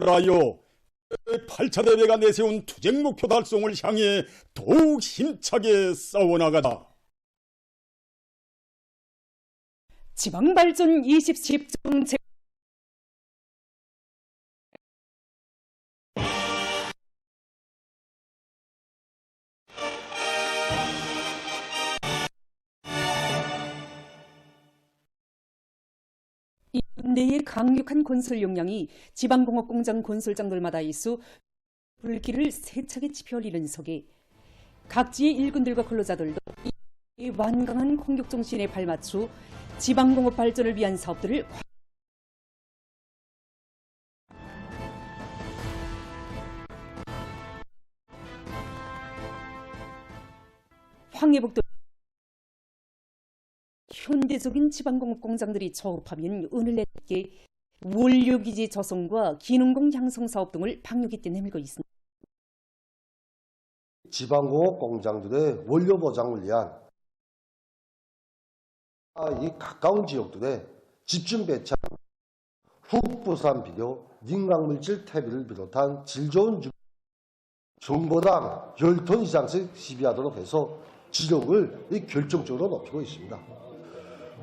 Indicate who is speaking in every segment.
Speaker 1: 라여 8차 대회가 내세운 투쟁 목표 달성을 향해 더욱 힘차게 싸워나가다.
Speaker 2: 지방발전 20정책 내의 강력한 건설 역량이 지방공업 공장 건설장들마다 있어 불길을 세차게 지펴올리는 속에 각지의 일꾼들과 근로자들도 이 완강한 공격 정신에 발맞춰 지방공업 발전을 위한 사업들을 황해북도 현대적인 지방공업 공장들이 조업하면 은을 내게 원료기지 조성과 기능공 양성 사업 등을 방역있게 내밀고 있습니다.
Speaker 3: 지방공업 공장들의 원료 보장을 위한 이 가까운 지역들의 집중 배치한 훅부산 비료, 인강물질 퇴비를 비롯한 질 좋은 정보당 10톤 이상씩 시비하도록 해서 지력을 결정적으로 높이고 있습니다.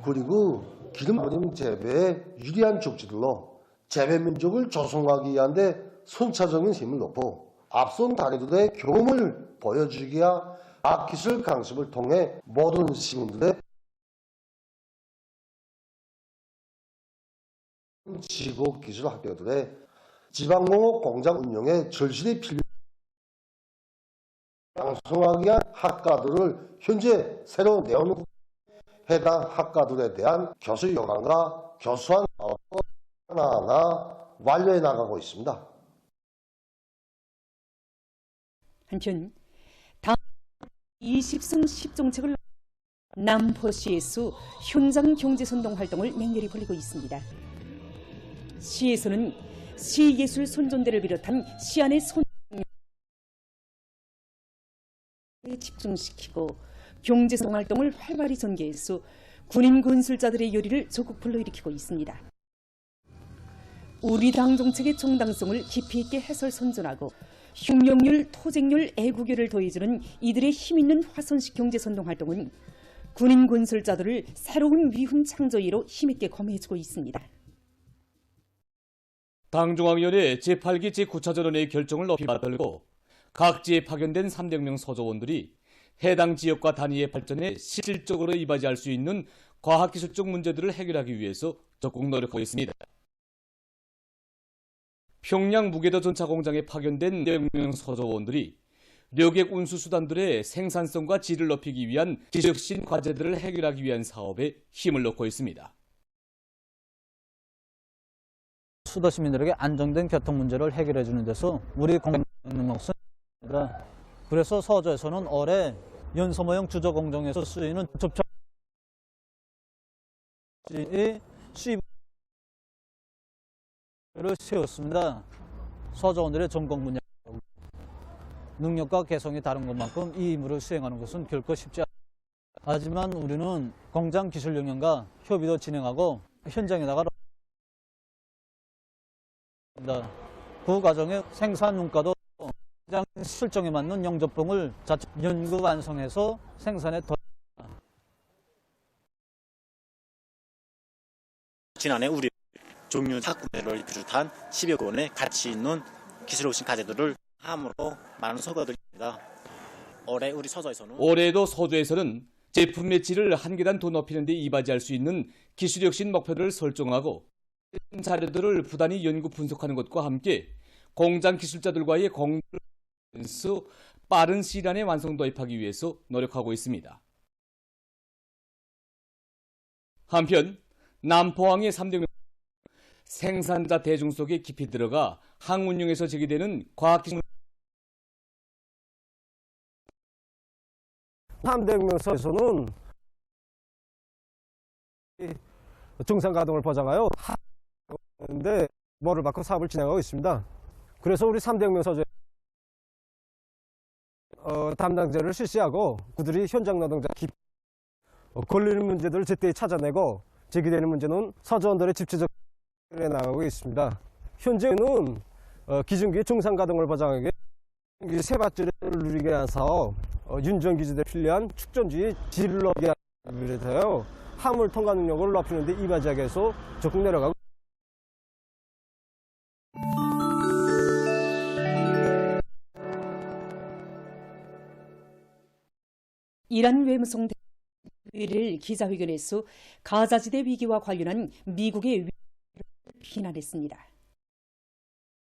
Speaker 3: 그리고 기름 재배에 유리한 족지들로 재배 면적을 조성하기 위한 데 선차적인 힘을 놓고 앞선 다리들의 경험을 보여주기 위한 과학기술 강습을 통해 모든 시민들의 지곡기술 학교들의 지방공업 공장 운영에 절실히 필요한 양성하기 위한 학과들을 현재 새로 내오는 해당 학과들에 대한 교수 요강과 교수한 사업을 하나하나 완료해 나가고 있습니다.
Speaker 2: 한편 당 20승 10정책을 남포시에서 현장 경제선동 활동을 맹렬히 벌이고 있습니다. 시에서는 시예술 손전대를 비롯한 시안의 손에 집중시키고 경제성 활동을 활발히 전개해서 군인 군술자들의 요리를 적극 불러일으키고 있습니다. 우리 당 정책의 정당성을 깊이 있게 해설 선전하고 흉령률, 토쟁률, 애국율을 더해주는 이들의 힘있는 화선식 경제선동 활동은 군인 군술자들을 새로운 위훈 창조위로 힘있게 검해주고 있습니다.
Speaker 4: 당중앙위원회 제8기 제9차 전원의 결정을 높이 받들고 각지에 파견된 300명 서조원들이 해당 지역과 단위의 발전에 실질적으로 이바지할 수 있는 과학기술적 문제들을 해결하기 위해서 적극 노력하고 있습니다. 평양 무게더 전차 공장에 파견된 4명 서조원들이 료객 운수수단들의 생산성과 질을 높이기 위한 지적신 과제들을 해결하기 위한 사업에 힘을 넣고 있습니다.
Speaker 5: 수도 시민들에게 안정된 교통 문제를 해결해 주는 데서 우리 공장 능력은 그래서 서저에서는 올해 연소모형 주저 공정에서 쓰이는 접촉 수입을 세웠습니다. 서저원들의 전공 분야 능력과 개성이 다른 것만큼 이 임무를 수행하는 것은 결코 쉽지 않습니다. 하지만 우리는 공장 기술 영역과 협의도 진행하고 현장에다가 그 과정에 생산 문과도 공장 실정에 맞는 영접봉을 자체 연구 완성해서 생산에 더
Speaker 6: 지난해 우리 종류 학구매를 비롯한 10여 권의 가치 있는 기술오신 과제들을 함으로 많은 소거들입니다.
Speaker 4: 올해도 서조에서는 제품의 질을 한 계단 더 높이는 데 이바지할 수 있는 기술혁신 목표들을 설정하고 자료들을 부단히 연구 분석하는 것과 함께 공장 기술자들과의 공유를 빠른 시일 안에 완성 도입하기 위해서 노력하고 있습니다. 한편 남포항의 300명 생산자 대중 속에 깊이 들어가 항운용에서 제기되는 과학기술
Speaker 7: 300명서에서는 정상 가동을 보장하여 근데 뭐를 받고 사업을 진행하고 있습니다. 그래서 우리 300명 서재 담당자를 실시하고 그들이 현장 노동자 걸리는 문제들을 제때 찾아내고 제기되는 문제는 서저원들의 집체적 해 나가고 있습니다. 현재는 기중기 중상가동을 보장하기 위해 새 밧줄을 누리게 한 사업, 윤전기지대 필요한 축전주의 질러기 비롯하여 화물 통과 능력을 높이는 데 이바지하기 위해서 적극 내려가고
Speaker 2: 이란 외무성 대리를 기자회견에서 가자지대 위기와 관련한 미국의 위협을 비난했습니다.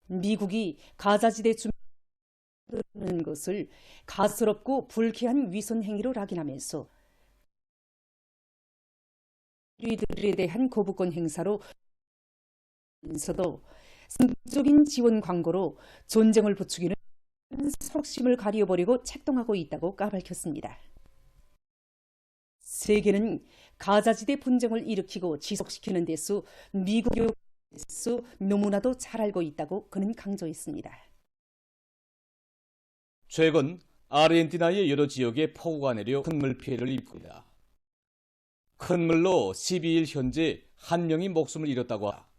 Speaker 2: 미국이 가자지대 주민을 것을 가스럽고 불쾌한 위선 행위로 낙인하면서 이들에 대한 거부권 행사로 면서도 성적인 지원 광고로 전쟁을 부추기는 속심을 가려버리고 책동하고 있다고 까발켰습니다. 세계는 가자지대 분쟁을 일으키고 지속시키는 데서 미국이 너무나도 잘 알고 있다고 그는 강조했습니다.
Speaker 4: 최근 아르헨티나의 여러 지역에 폭우가 내려 큰 물 피해를 입습니다. 큰 물로 12일 현재 1명이 목숨을 잃었다고 합니다.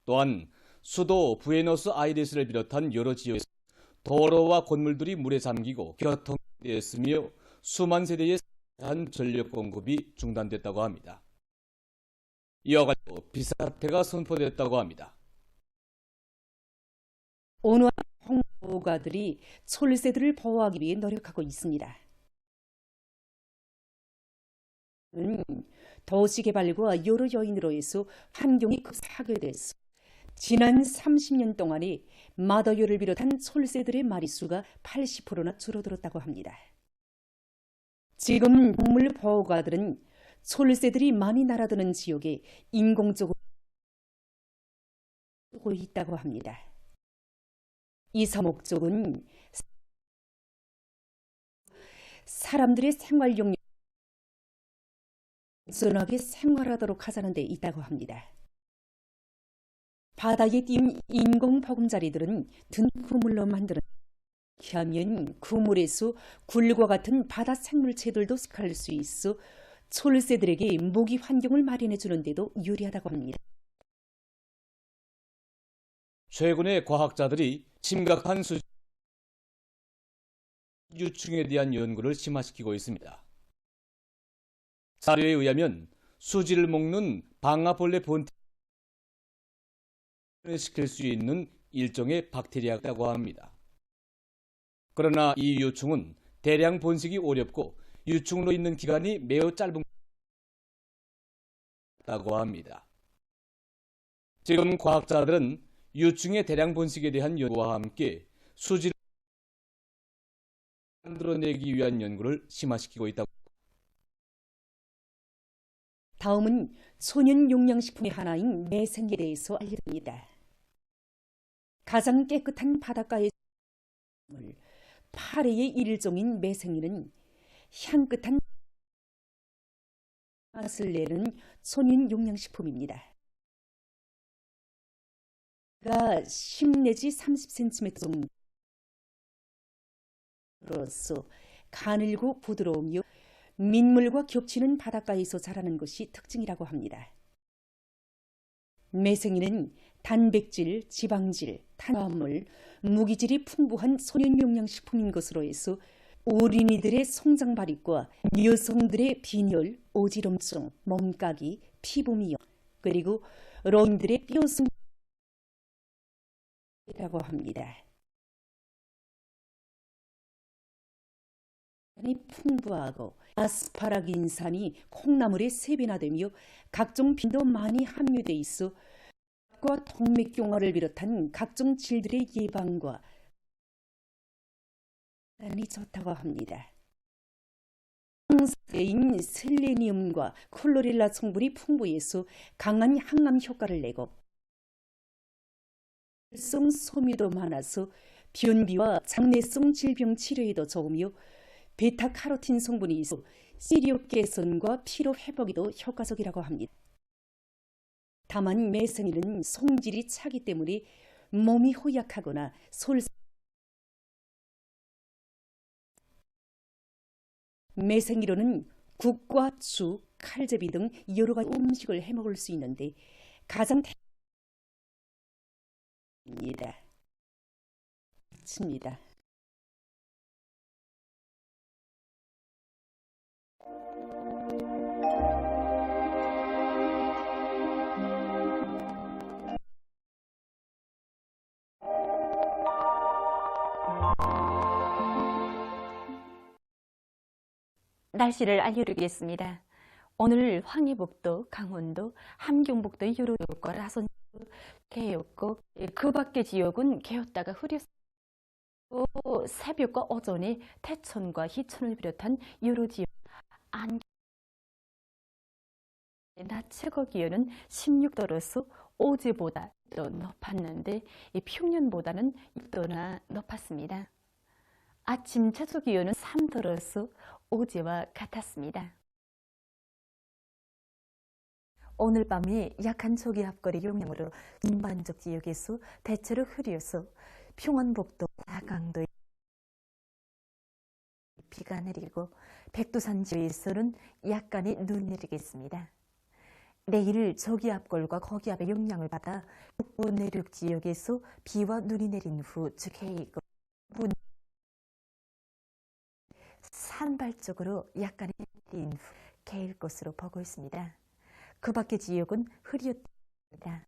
Speaker 4: 또한 수도 부에노스아이레스를 비롯한 여러 지역에서 도로와 건물들이 물에 잠기고 교통되었으며 수만 세대의 전력 공급이 중단됐다고 합니다. 이와 관련해서 비상사태가 선포됐다고 합니다.
Speaker 2: 온화한 홍보가들이 철새들을 보호하기 위해 노력하고 있습니다. 도시개발과 여러 요인으로 해서 환경이 급사하게돼서 지난 30년 동안에 마더요를 비롯한 철새들의 마리수가 80%나 줄어들었다고 합니다. 지금 동물보호가들은 철새들이 많이 날아드는 지역에 인공적으로 쓰고 있다고 합니다. 이 목적은 사람들의 생활 용역 안전하게 생활하도록 하자는 데 있다고 합니다. 바다에 띄운 인공 보금자리들은 든 그물로 만드는 하면 그물에서 굴과 같은 바다 생물체들도 살 수 있어 철새들에게 모기 환경을 마련해 주는 데도 유리하다고 합니다.
Speaker 4: 최근에 과학자들이 심각한 유충에 대한 연구를 심화시키고 있습니다. 자료에 의하면 수지를 먹는 방아벌레 본체를 시킬 수 있는 일종의 박테리아라고 합니다. 그러나 이 유충은 대량 번식이 어렵고 유충으로 있는 기간이 매우 짧은 다고 합니다. 지금 과학자들은 유충의 대량 번식에 대한 연구와 함께 수지를 만들어내기 위한 연구를 심화시키고 있다고.
Speaker 2: 다음은 천연 용량식품의 하나인 매생에 대해서 알려드립니다. 가장 깨끗한 바닷가의 파래의 일종인 매생이는 향긋한 맛을 내는 천연 용량식품입니다. 가 10 내지 30cm 정도로서 가늘고 부드러우며 민물과 겹치는 바닷가에서 자라는 것이 특징이라고 합니다. 매생이는 단백질, 지방질, 탄화물, 무기질이 풍부한 천연 용량식품인 것으로 해서 어린이들의 성장 발육과 여성들의 빈혈, 어지럼증, 몸까기, 피부 미용, 그리고 노인들의 뼈승이라고 합니다. 풍부하고 아스파라긴산이 콩나물의 3배나 되며 각종 빈도 많이 함유돼 있어 동맥경화를 비롯한 각종 질들의 예방과 이 좋다고 합니다. 항산화인 셀레니움과 클로렐라 성분이 풍부해서 강한 항암 효과를 내고 성 섬유도 많아서 변비와 장내성 질병 치료에도 좋으며 베타카로틴 성분이 있어 시력 개선과 피로 회복에도 효과적이라고 합니다. 다만 매생이는 성질이 차기 때문에 몸이 허약하거나 매생이로는 국과 죽, 칼제비 등 여러 가지 음식을 해먹을 수 있는데 가장 입니다. 칩니다.
Speaker 8: 날씨를 알려드리겠습니다. 오늘 황해북도, 강원도, 함경북도의 여러 지역과 라선 개였고 그 밖의 지역은 개었다가 흐렸고 새벽과 오전에 태천과 희천을 비롯한 여러 지역 낮 최고 기온은 16도로서 어제보다 더 높았는데 평년보다는 6도나 높았습니다. 아침 최저 기온은 3도로서 어제와 같았습니다. 오늘 밤에 약한 초기압골의 영향으로 중반적 지역에서 대체로 흐려서 평안북도, 사강도에 비가 내리고 백두산 지역에서는 약간의 눈이 내리겠습니다. 내일 저기압골과 거기압의 영향을 받아 북부 내륙 지역에서 비와 눈이 내린 후 주해이고 산발적으로 약간의 내린 후 개일 것으로 보고 있습니다. 그 밖의 지역은 흐렸습니다.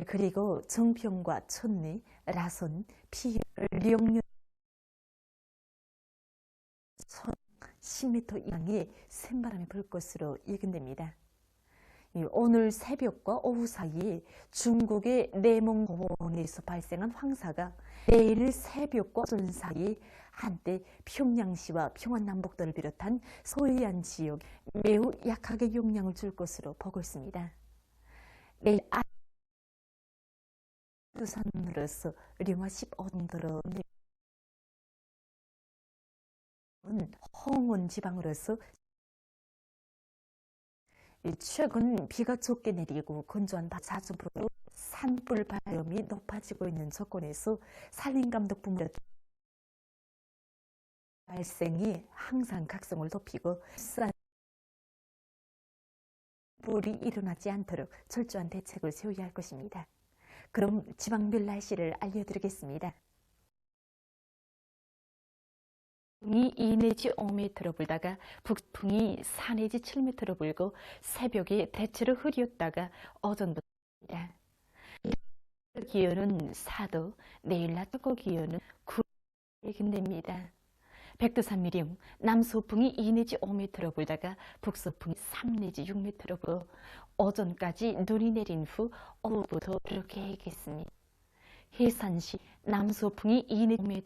Speaker 8: 그리고 정평과 촌내, 라선, 피해, 령류, 10m 이상의 센바람이 불 것으로 예견됩니다. 오늘 새벽과 오후 사이에 중국의 내몽고원에서 발생한 황사가 내일 새벽과 오전 사이에 한때 평양시와 평안남북도를 비롯한 서해안 지역 매우 약하게 영향을 줄 것으로 보고 있습니다. 내일 두산으로서 령화 15정도로 홍원 지방으로서 최근 비가 적게 내리고 건조한 자주부로 산불 발염이 높아지고 있는 조건에서 산림감독 부문 발생이 항상 각성을 높이고 산불이 일어나지 않도록 철저한 대책을 세워야 할 것입니다. 그럼 지방별 날씨를 알려드리겠습니다. 풍이 2 내지 5m로 불다가 북풍이 4 내지 7m로 불고 새벽에 대체로 흐렸다가 오전부터입니다. 기온은 4도, 내일 낮 최고 기온은 9도 예견됩니다. 백두산 미령 남소풍이 2 내지 5m로 불다가 북서풍이 3 내지 6m로 불고 오전까지 눈이 내린 후 오후부터 그렇게 해야겠습니다. 해산시 남소풍이 2 내지 5m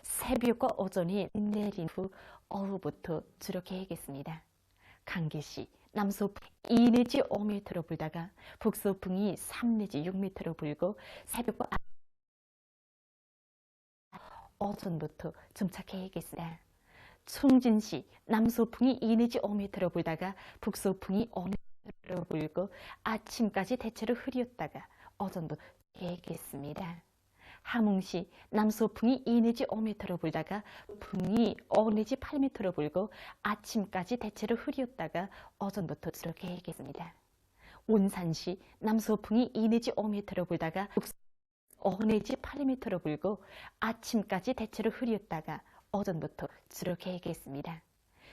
Speaker 8: 새벽과 오전이 내린 후 오후부터 주력해 야겠습니다. 강계시 남소풍이 2 내지 5m로 불다가 북서풍이 3 내지 6m로 불고 새벽과 오전부터 정착해 야겠습니다. 충진시 남소풍이 2 내지 5m로 불다가 북서풍이 5m로 불고 아침까지 대체로 흐렸다가 오전부터 해야겠습니다. 함흥시 남소풍이 2 내지 5m로 불다가 풍이 5 내지 8m로 불고 아침까지 대체로 흐렸다가 오전부터 이렇게 해야겠습니다. 온산시 남소풍이 2 내지 5m로 불다가 5 내지 8m로 불고 아침까지 대체로 흐렸다가 오전부터 이렇게 해야겠습니다.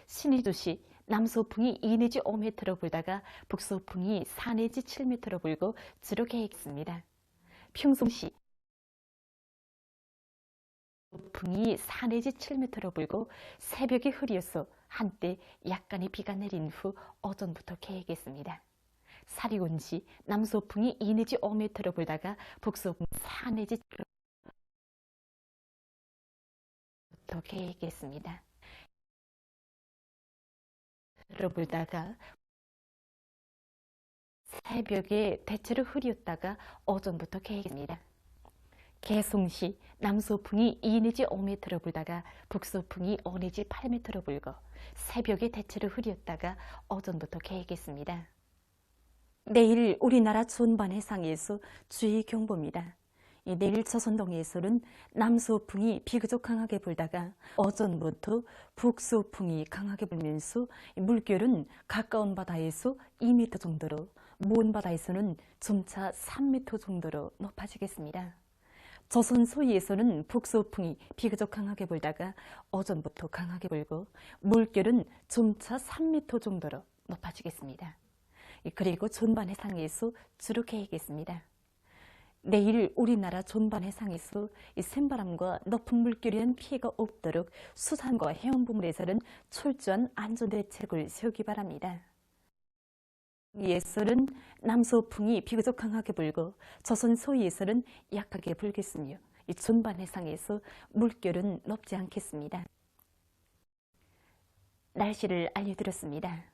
Speaker 8: 신의주시 남소풍이 2 내지 5m로 불다가 북서풍이 4 내지 7m로 불고 이렇게 해야겠습니다. 평송시 풍이 4 내지 7m로 불고 새벽에 흐려서 한때 약간의 비가 내린 후 오전부터 개겠습니다. 사리온시 남소풍이 2 내지 5m로 불다가 북서풍 4 내지 7m로 개겠습니다. 로 불다가 새벽에 대체로 흐렸다가 오전부터 개겠습니다. 개송시 남소풍이 2 내지 5m로 불다가 북서풍이 5 내지 8m로 불고 새벽에 대체로 흐렸다가 오전부터 개겠습니다. 내일 우리나라 전반 해상에서 주의 경보입니다. 내일 조선동해에서는 남소풍이 비교적 강하게 불다가 오전부터 북서풍이 강하게 불면서 물결은 가까운 바다에서 2m 정도로 먼 바다에서는 점차 3m 정도로 높아지겠습니다. 조선 서해에서는 북서풍이 비교적 강하게 불다가 오전부터 강하게 불고 물결은 점차 3m 정도로 높아지겠습니다. 그리고 전반 해상에서 주로 개이겠습니다. 내일 우리나라 전반 해상에서 이 센바람과 높은 물결에 의한 피해가 없도록 수산과 해운부문에서는 철저한 안전대책을 세우기 바랍니다. 예설은 남서풍이 비교적 강하게 불고 조선 서해에서는 약하게 불겠으며 이 전반 해상에서 물결은 높지 않겠습니다. 날씨를 알려드렸습니다.